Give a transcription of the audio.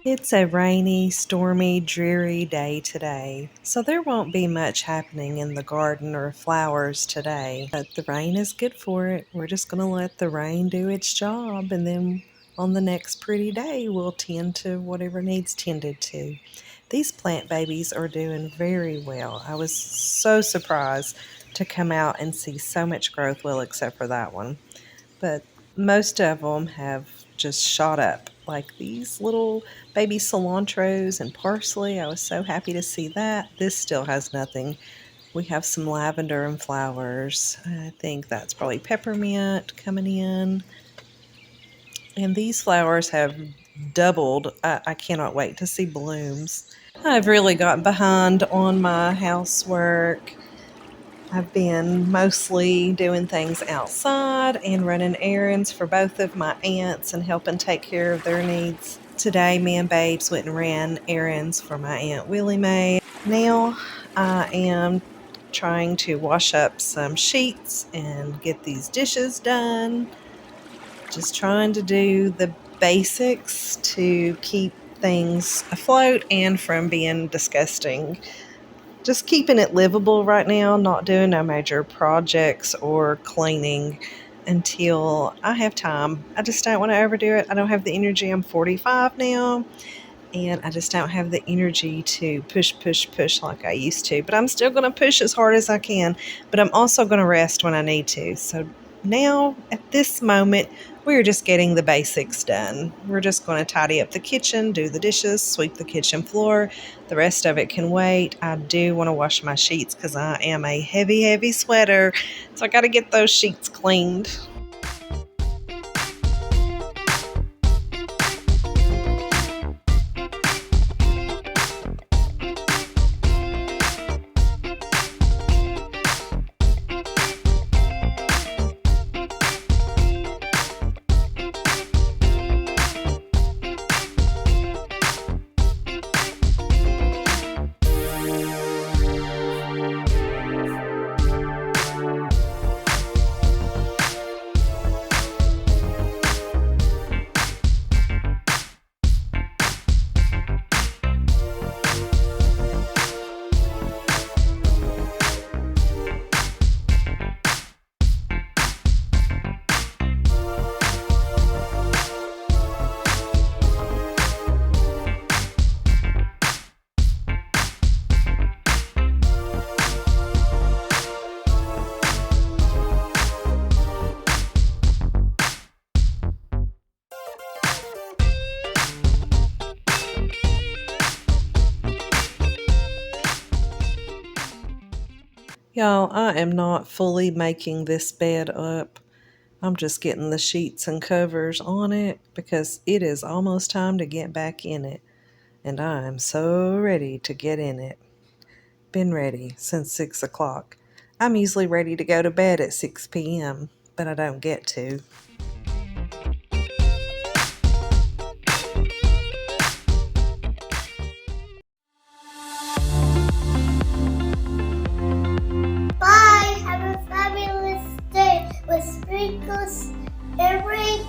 It's a rainy, stormy, dreary day today, so there won't be much happening in the garden or flowers today. But the rain is good for it. We're just going to let the rain do its job, and then on the next pretty day, we'll tend to whatever needs tended to. These plant babies are doing very well. I was so surprised to come out and see so much growth, well, except for that one. But most of them have just shot up, like these little baby cilantros and parsley. I was so happy to see that. This still has nothing. We have some lavender and flowers. I think that's probably peppermint coming in. And these flowers have doubled. I cannot wait to see blooms. I've really gotten behind on my housework. I've been mostly doing things outside and running errands for both of my aunts and helping take care of their needs. Today, me and Babes went and ran errands for my Aunt Willie Mae. Now, I am trying to wash up some sheets and get these dishes done. Just trying to do the basics to keep things afloat and from being disgusting. Just keeping it livable right now, not doing no major projects or cleaning until I have time. I just don't want to overdo it. I don't have the energy. I'm 45 now, and I just don't have the energy to push like I used to. But I'm still going to push as hard as I can, but I'm also going to rest when I need to. So now, at this moment, we're just getting the basics done. We're just going to tidy up the kitchen, do the dishes, sweep the kitchen floor. The rest of it can wait. I do want to wash my sheets because I am a heavy sweater, so I got to get those sheets cleaned. Y'all, I am not fully making this bed up. I'm just getting the sheets and covers on it because it is almost time to get back in it. And I am so ready to get in it. Been ready since 6 o'clock. I'm usually ready to go to bed at 6 p.m., but I don't get to. Bye. Have a fabulous day with sprinkles and rain